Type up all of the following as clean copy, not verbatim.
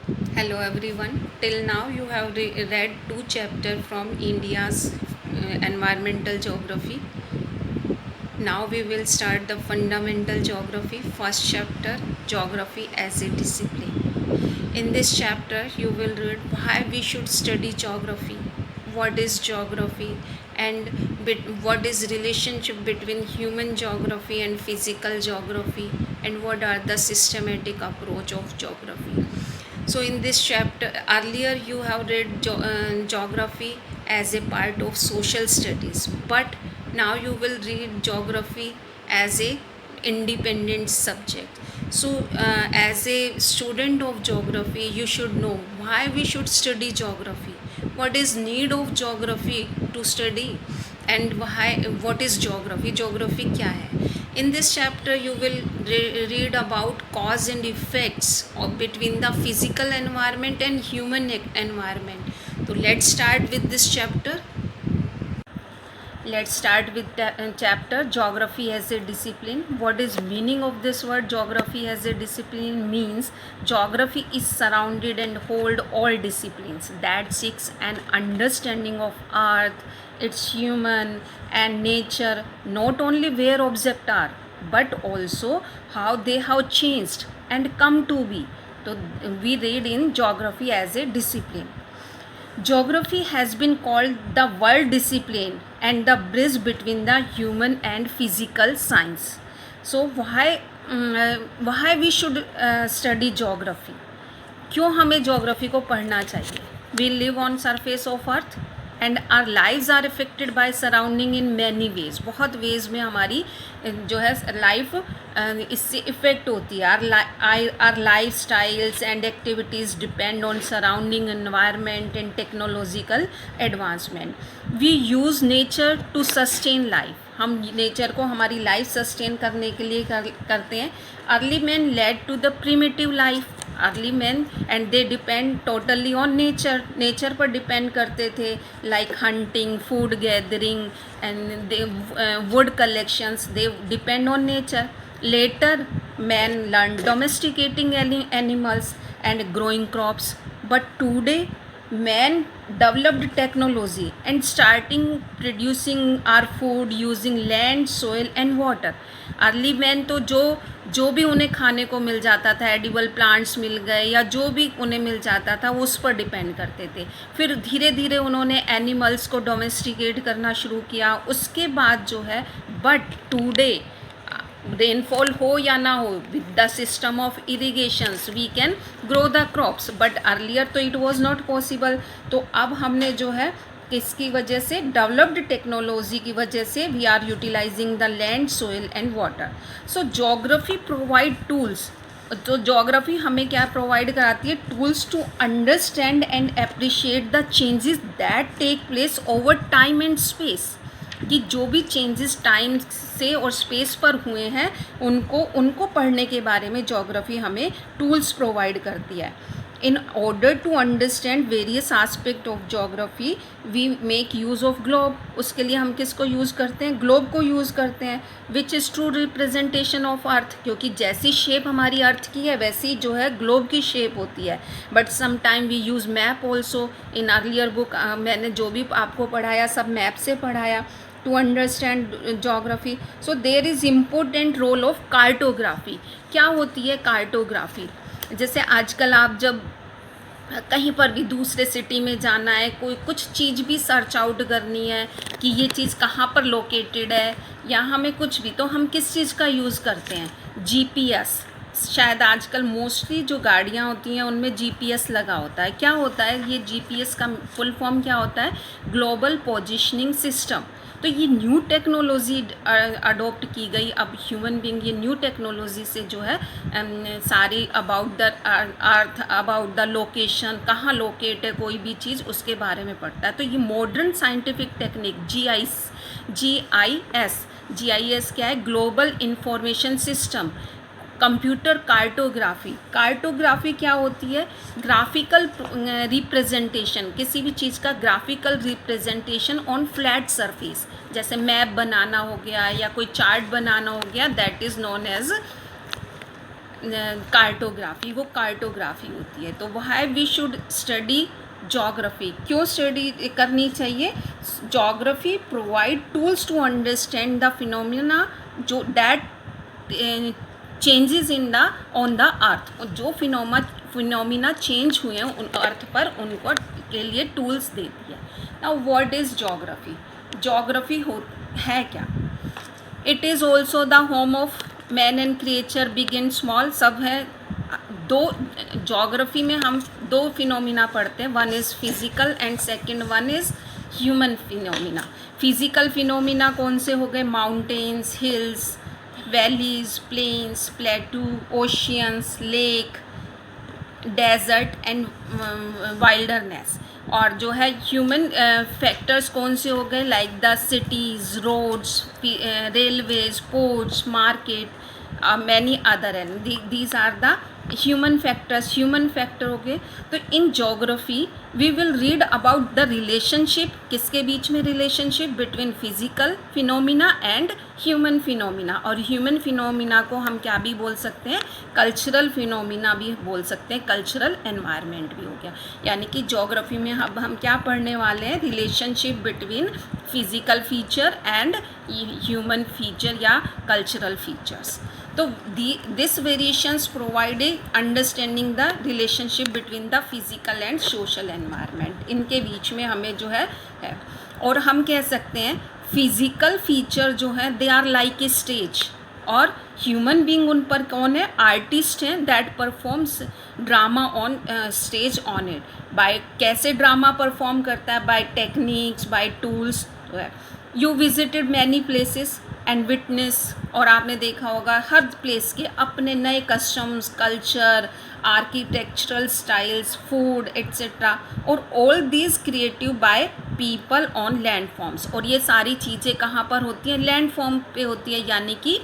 Hello everyone. Till now you have read two chapters from India's environmental geography. Now we will start the fundamental geography. First chapter, geography as a discipline. In this chapter you will read why we should study geography, what is geography, and what is relationship between human geography and physical geography, and what are the systematic approach of geography. So in this chapter, earlier you have read geography as a part of social studies, but now you will read geography as a independent subject. So as a student of geography, you should know why we should study geography, what is need of geography to study, and why, what is geography क्या है. In this chapter you will read about cause and effects between the physical environment and human environment. So let's start with this chapter. Let's start with the chapter geography as a discipline. What is meaning of this word geography as a discipline? Means geography is surrounded and hold all disciplines that seeks an understanding of earth, its human and nature, not only where objects are but also how they have changed and come to be. So we read in geography as a discipline. Geography has been called the world discipline and the bridge between the human and physical science. So why we should study geography? क्यों हमें geography को पढ़ना चाहिए? We live on surface of earth and our lives are affected by surrounding in many ways. बहुत ways में हमारी जो है life इससे इफ़ेक्ट होती है. Our lifestyles and activities depend on surrounding environment and technological advancement. We use nature to sustain life. हम nature को हमारी लाइफ सस्टेन करने के लिए करते हैं. Early man led to the primitive life. Early man and they depend totally on nature पर depend करते थे, like hunting, food gathering and they wood collections, they depend on nature. Later man learn domesticating animals and growing crops, but today man developed technology and starting producing our food using land, soil and water. Early man तो जो भी उन्हें खाने को मिल जाता था, edible plants मिल गए या जो भी उन्हें मिल जाता था, उस पर डिपेंड करते थे. फिर धीरे धीरे उन्होंने एनिमल्स को डोमेस्टिकेट करना शुरू किया. उसके बाद जो है, बट टूडे रेनफॉल हो या ना हो, with the system of irrigations we can grow the crops, but earlier तो इट वाज नॉट पॉसिबल. तो अब हमने जो है किसकी वजह से, डेवलप्ड टेक्नोलॉजी की वजह से, we are utilising the land, soil and water. So geography provide tools. तो जोग्राफी हमें क्या प्रोवाइड कराती है? Tools to understand and appreciate the changes that take place over time and space. कि जो भी चेंजेस टाइम से और स्पेस पर हुए हैं उनको पढ़ने के बारे में जोग्राफी हमें टूल्स प्रोवाइड करती है. In order to understand various aspect of geography we make use of globe. उसके लिए हम किसको यूज़ करते हैं? ग्लोब को यूज़ करते हैं, which is true representation of earth. क्योंकि जैसी शेप हमारी अर्थ की है वैसी जो है ग्लोब की शेप होती है. But some time we use map also. In earlier book मैंने जो भी आपको पढ़ाया सब मैप से पढ़ाया to understand geography. So there is important role of cartography. क्या होती है कार्टोग्राफी? जैसे आजकल आप जब कहीं पर भी दूसरे सिटी में जाना है, कोई कुछ चीज़ भी सर्च आउट करनी है कि ये चीज़ कहाँ पर लोकेटेड है या हमें कुछ भी, तो हम किस चीज़ का यूज़ करते हैं? जीपीएस. शायद आजकल मोस्टली जो गाड़ियाँ होती हैं उनमें जीपीएस लगा होता है. क्या होता है ये जीपीएस का फुल फॉर्म क्या होता है? Global positioning system. तो ये न्यू टेक्नोलॉजी अडॉप्ट की गई. अब ह्यूमन बीइंग ये न्यू टेक्नोलॉजी से जो है सारी about the earth, about the location, कहाँ लोकेट है कोई भी चीज़ उसके बारे में पढ़ता है. तो ये मॉडर्न साइंटिफिक टेक्निक जीआईएस क्या है? Global information system. Computer cartography क्या होती है? ग्राफिकल रिप्रेजेंटेशन, किसी भी चीज़ का graphical representation on flat surface. जैसे मैप बनाना हो गया या कोई चार्ट बनाना हो गया, that is known as cartography, वो कार्टोग्राफी होती है। तो why we should study geography, क्यों स्टडी करनी चाहिए? Geography provide tools to understand the phenomena जो that changes in the on the earth, जो फिनोमिना चेंज हुए हैं उन अर्थ पर, उनको के लिए टूल्स देती है। Now what is geography? Geography है क्या? It is also the home of man and creature, big and small, सब है। दो जोग्राफी में हम दो फिनोमिना पढ़ते हैं, one is physical and second one is human phenomena. Physical phenomena कौन से हो गए? Mountains, hills, valleys, plains, plateau, oceans, lake, desert and wilderness. और जो है ह्यूमन फैक्टर्स कौन से हो गए? Like the cities, roads, railways, ports, market, many other, and these are the human factors. Human factor हो गए। तो in geography we will read about the relationship, किसके बीच में relationship? Between physical phenomena and human phenomena. और human phenomena को हम क्या भी बोल सकते हैं? कल्चरल फिनोमिना भी बोल सकते हैं, कल्चरल एनवायरनमेंट भी हो गया। यानी कि जोग्राफी में अब हम क्या पढ़ने वाले हैं? Relationship between physical feature and human feature या कल्चरल फीचर्स। तो this variations provide understanding the relationship between the physical and social environment, इनके बीच में हमें जो है। और हम कह सकते हैं फिजिकल फीचर जो है they are like a stage, और ह्यूमन बीइंग उन पर कौन है? आर्टिस्ट हैं, that performs drama on stage on it. By कैसे ड्रामा परफॉर्म करता है? By techniques, by tools. तो है you visited many places and witness, और आपने देखा होगा हर प्लेस के अपने नए customs, culture, architectural styles, food etcetera, और all these creative by people on land forms. और ये सारी चीज़ें कहाँ पर होती हैं? लैंड फॉर्म पे होती है। यानी कि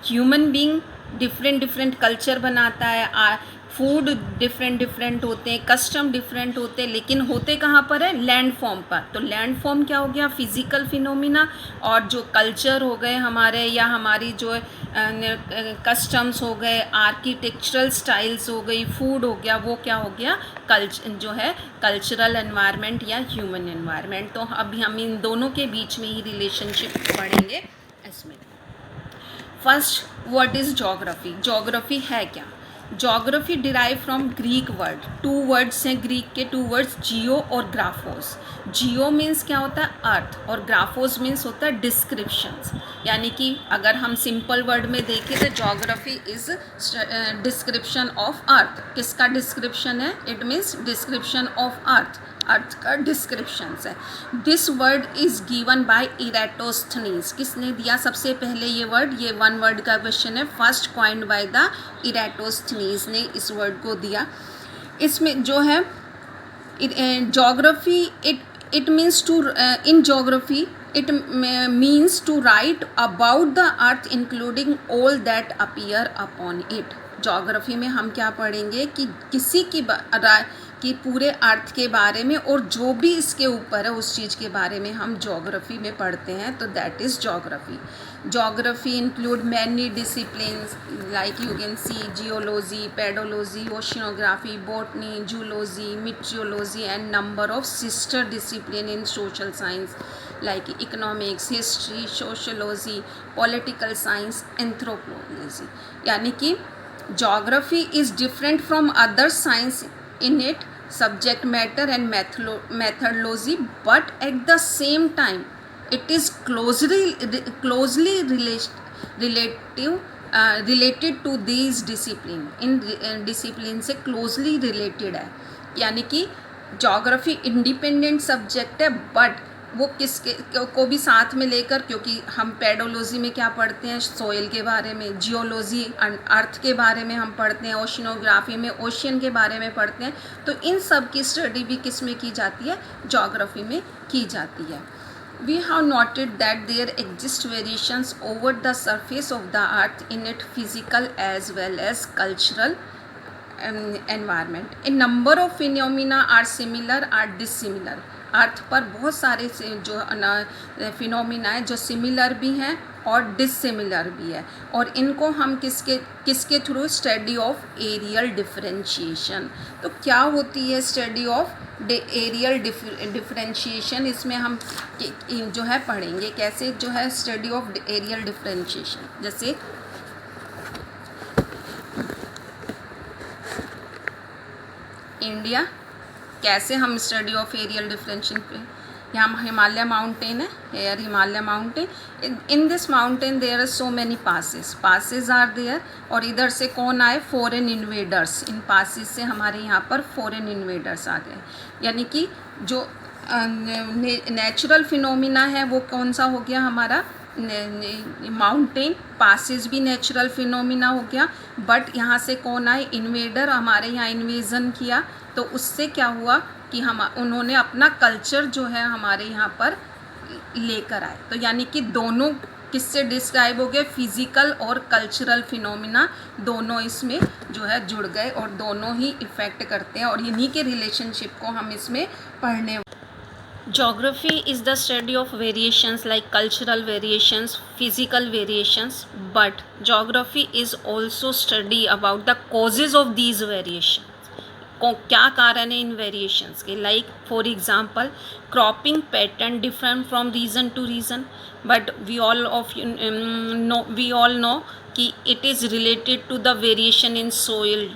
human being different different culture बनाता है, फूड डिफरेंट डिफरेंट होते हैं, कस्टम डिफरेंट होते हैं, लेकिन होते कहाँ पर है? लैंड फॉर्म पर। तो लैंड फॉर्म क्या हो गया? Physical phenomena. और जो कल्चर हो गए हमारे, या हमारी जो कस्टम्स हो गए, आर्किटेक्चरल स्टाइल्स हो गई, फूड हो गया, वो क्या हो गया? जो है कल्चरल एनवायरनमेंट या ह्यूमन एनवायरनमेंट। तो अभी हम इन दोनों के बीच में ही रिलेशनशिप पढ़ेंगे इसमें। First, what is geography? Geography है क्या? Geography derive from Greek word, two words हैं ग्रीक के, टू वर्ड्स जियो और ग्राफोस। जियो मीन्स क्या होता है? अर्थ, और ग्राफोस मीन्स होता है डिस्क्रिप्शंस। यानी कि अगर हम सिंपल वर्ड में देखें तो geography is description of earth. किसका डिस्क्रिप्शन है? It means description of earth, earth का डिस्क्रिप्शन है। This word is given by Eratosthenes. किसने दिया सबसे पहले ये वर्ड? ये वन वर्ड का क्वेश्चन है। First coined by the Eratosthenes ने इस वर्ड को दिया। इसमें जो है geography, it means to, in geography it means to write about the earth including all that appear upon it. Geography में हम क्या पढ़ेंगे कि किसी कि पूरे अर्थ के बारे में, और जो भी इसके ऊपर है उस चीज़ के बारे में हम जोग्राफी में पढ़ते हैं। तो that is geography. Geography include many disciplines like you can see geology, pedology, oceanography, botany, zoology, meteorology and number of sister discipline in social science like economics, history, sociology, political science, anthropology. यानी कि geography is different from other science in it subject matter and methodology, but at the same time it is closely related to these discipline, in discipline से closely related है। यानी कि geography independent subject है, but वो किसके को भी साथ में लेकर, क्योंकि हम पेडोलॉजी में क्या पढ़ते हैं? सोइल के बारे में, जियोलॉजी अर्थ के बारे में हम पढ़ते हैं, ओशिनोग्राफी में ओशियन के बारे में पढ़ते हैं। तो इन सब की स्टडी भी किस में की जाती है? जोग्राफी में की जाती है। We have noted that there exist variations over the surface of the earth in its physical as well as cultural environment. A number of phenomena are similar or dissimilar. अर्थ पर बहुत सारे जो फिनोमिना है जो सिमिलर भी हैं और dissimilar भी है, और इनको हम किसके थ्रू, स्टडी ऑफ एरियल डिफरेंशिएशन। तो क्या होती है स्टडी ऑफ एरियल डिफरेंशिएशन, इसमें हम जो है पढ़ेंगे कैसे जो है स्टडी ऑफ एरियल डिफरेंशिएशन। जैसे इंडिया, कैसे हम स्टडी ऑफ एरियल डिफरेंशिएशन पे, यहाँ हिमालय माउंटेन है, here Himalaya mountain, in this mountain there are so many passes are there, और इधर से कौन आए, फॉरेन इन्वेडर्स, इन पासेस से हमारे यहाँ पर फॉरेन इन्वेडर्स आ गए। यानी कि जो नेचुरल फिनोमिना है वो कौन सा हो गया हमारा, माउंटेन पासेस भी नेचुरल फिनोमिना हो गया, बट यहाँ से कौन आए, इन्वेडर, हमारे यहाँ इन्वेजन किया, तो उससे क्या हुआ कि हम उन्होंने अपना कल्चर जो है हमारे यहाँ पर लेकर आए। तो यानी कि दोनों किससे डिस्क्राइब हो गए, फिजिकल और कल्चरल फिनोमिना दोनों इसमें जो है जुड़ गए, और दोनों ही इफ़ेक्ट करते हैं, और इन्हीं के रिलेशनशिप को हम इसमें पढ़ने। Geography is the study of variations like cultural variations, physical variations, but geography is also study about the causes of these variations. क्या कारण है इन वेरिएशंस के, like for example cropping pattern different from region to region, but we all know कि it is related to the variation in soil,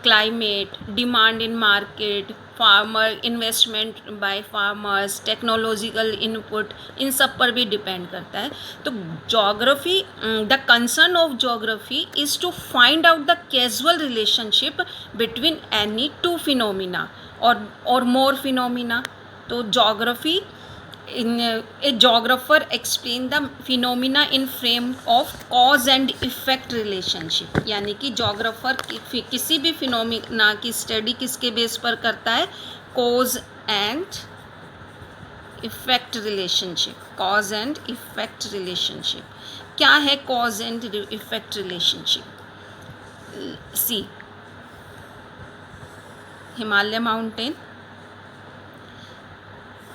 climate, demand in market, farmer investment by farmers, technological input, इन सब पर भी depend करता है। तो geography, the concern of geography is to find out the casual relationship between any two phenomena और more phenomena. तो geography, a geographer explain the phenomena in frame of cause and effect relationship। यानी कि geographer किसी भी phenomena की study किसके base पर करता है, cause and effect relationship. Cause and effect relationship क्या है, cause and effect relationship, see Himalaya mountain,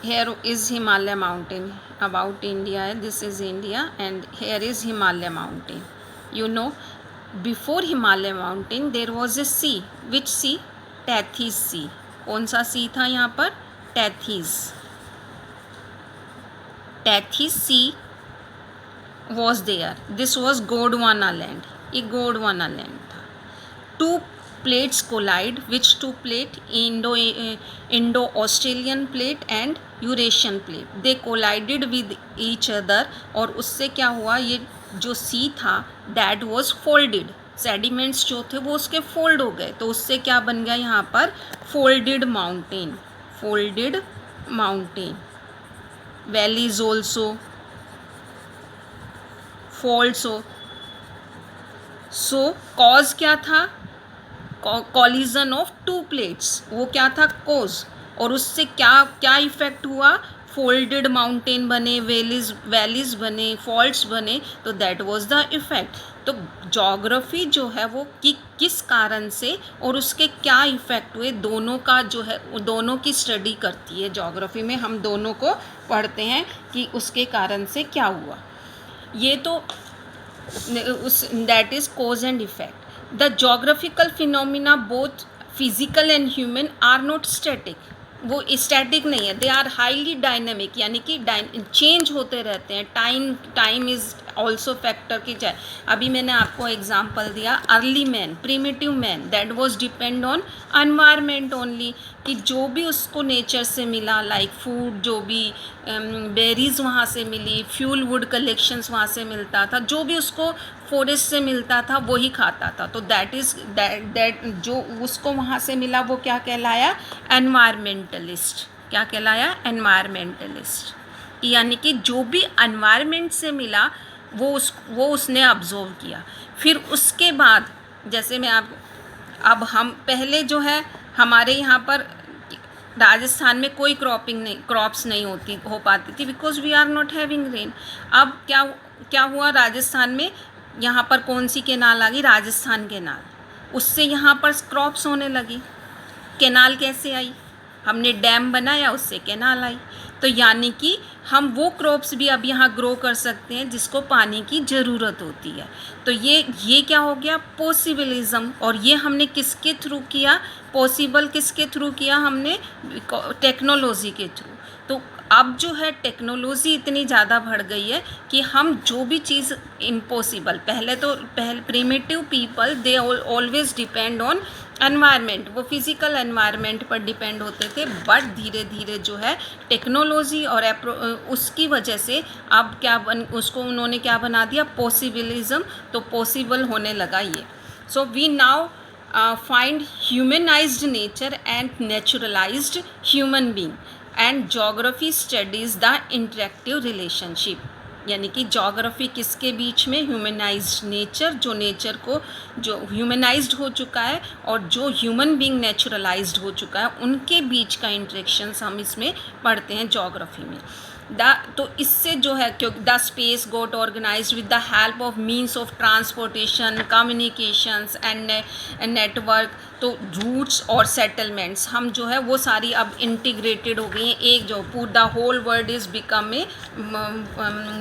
here is Himalaya mountain, about India, this is India and here is Himalaya mountain. You know, before Himalaya mountain there was a sea, which sea, Tethys sea। कौन सा sea था यहाँ पर, Tethys। Tethys sea was there, this was Gondwana land, ये Gondwana land था। Two plates collide, which two plate, Indo-Australian plate and Eurasian plate, they collided with each other, और उससे क्या हुआ, ये जो सी था that was folded, सेडिमेंट्स जो थे वो उसके फोल्ड हो गए, तो उससे क्या बन गया यहाँ पर, folded mountain, folded mountain, valleys also, falls हो। सो कॉज क्या था, कॉलिजन ऑफ टू प्लेट्स, वो क्या था कॉज, और उससे क्या क्या इफेक्ट हुआ, फोल्डेड माउंटेन बने, वैलीज बने, फॉल्ट्स बने, तो दैट वाज द इफेक्ट। तो ज्योग्राफी जो है वो किस कारण से और उसके क्या इफेक्ट हुए, दोनों का जो है दोनों की स्टडी करती है। ज्योग्राफी में हम दोनों को पढ़ते हैं कि उसके कारण से क्या हुआ। ये तो उस that is cause and effect. The geographical phenomena both physical and human are not static, वो स्टैटिक नहीं है, दे आर हाईली डायनेमिक, यानी कि चेंज होते रहते हैं। टाइम इज़ ऑल्सो फैक्टर की जाए। अभी मैंने आपको एग्जांपल दिया early man, primitive man, that was depend on environment only, कि जो भी उसको नेचर से मिला, लाइक फूड, जो भी बेरीज वहाँ से मिली, फ्यूल वुड कलेक्शंस वहाँ से मिलता था, जो भी उसको फॉरेस्ट से मिलता था वही खाता था। तो दैट जो उसको वहाँ से मिला वो क्या कहलाया, एनवायरमेंटलिस्ट। क्या कहलाया, एनवायरमेंटलिस्ट। यानी कि जो भी एनवायरमेंट से मिला वो उसने ऑब्जर्व किया। फिर उसके बाद जैसे मैं अब हम पहले जो है हमारे यहाँ पर राजस्थान में कोई क्रॉप्स नहीं हो पाती थी, because we are not having rain. अब क्या हुआ, राजस्थान में यहाँ पर कौन सी केनाल आ गई, राजस्थान केनाल, उससे यहाँ पर क्रॉप्स होने लगी। केनाल कैसे आई, हमने डैम बनाया, उससे केनाल आई। तो यानी कि हम वो क्रॉप्स भी अब यहाँ ग्रो कर सकते हैं जिसको पानी की ज़रूरत होती है। तो ये क्या हो गया, पॉसिबलिज्म। और ये हमने किसके थ्रू किया, पॉसिबल किसके थ्रू किया, हमने टेक्नोलॉजी के थ्रू। तो अब जो है टेक्नोलॉजी इतनी ज़्यादा बढ़ गई है कि हम जो भी चीज़ इम्पॉसिबल, पहले primitive people they always depend on environment, वो फिज़िकल एनवायरनमेंट पर डिपेंड होते थे, बट धीरे धीरे जो है टेक्नोलॉजी और उसकी वजह से अब उसको उन्होंने क्या बना दिया, पॉसिबलिज्म। तो पॉसिबल होने लगा ये। So we now find humanized nature and naturalized human being, and geography studies the interactive relationship। यानी कि जोग्राफी किसके बीच में, ह्यूमनाइज्ड नेचर, जो नेचर को जो ह्यूमनाइज्ड हो चुका है और जो ह्यूमन बीइंग नेचुरलाइज्ड हो चुका है, उनके बीच का इंटरेक्शंस हम इसमें पढ़ते हैं जोग्राफी में। तो इससे जो है, क्योंकि the space got organised with the help of means of transportation, communications and network. तो रूट्स और सेटलमेंट्स हम जो है वो सारी अब इंटीग्रेटेड हो गई हैं, एक जो the whole world is become a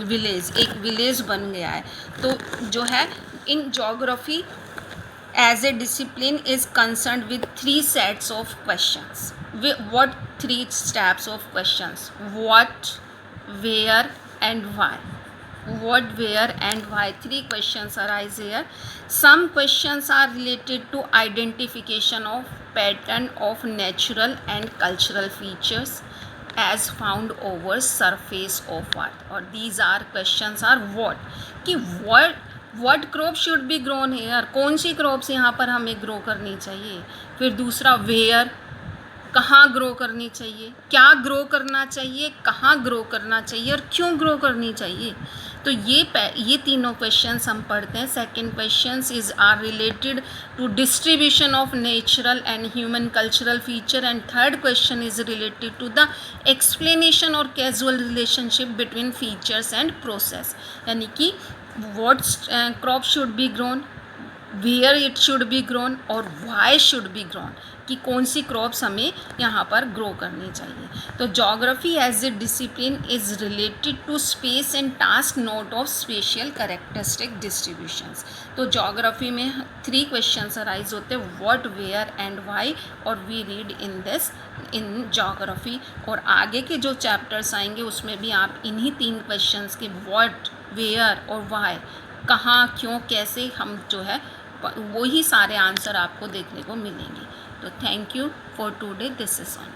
village, एक विलेज बन गया है। तो जो है in geography as a discipline is concerned with 3 sets of questions. What 3 steps of questions? What, where and why? What, where and why? 3 questions arise here. Some questions are related to identification of pattern of natural and cultural features as found over surface of earth, or these are questions are what, कि what crop should be grown here, कौन सी crops यहाँ पर हमें grow करनी चाहिए। फिर दूसरा where, कहाँ ग्रो करनी चाहिए, क्या ग्रो करना चाहिए, कहाँ ग्रो करना चाहिए और क्यों ग्रो करनी चाहिए। तो ये तीनों क्वेश्चंस हम पढ़ते हैं। Second questions is are related to distribution of natural and human cultural feature, and third question is related to the explanation और casual relationship between features and process. यानी कि what crop should be grown, where it should be grown और why should be grown, कि कौन सी crops हमें यहाँ पर grow करनी चाहिए। तो geography as a discipline is related to space and task, note of spatial characteristic distributions. तो जोग्राफी में 3 क्वेश्चंस अराइज होते हैं, व्हाट, वेयर एंड व्हाई, और वी रीड इन जोग्राफी। और आगे के जो चैप्टर्स आएंगे उसमें भी आप इन्हीं 3 क्वेश्चंस के व्हाट, वेयर और वाई, कहाँ, क्यों, कैसे, हम जो है वही सारे आंसर आपको देखने को मिलेंगे। तो thank you for today, this is on.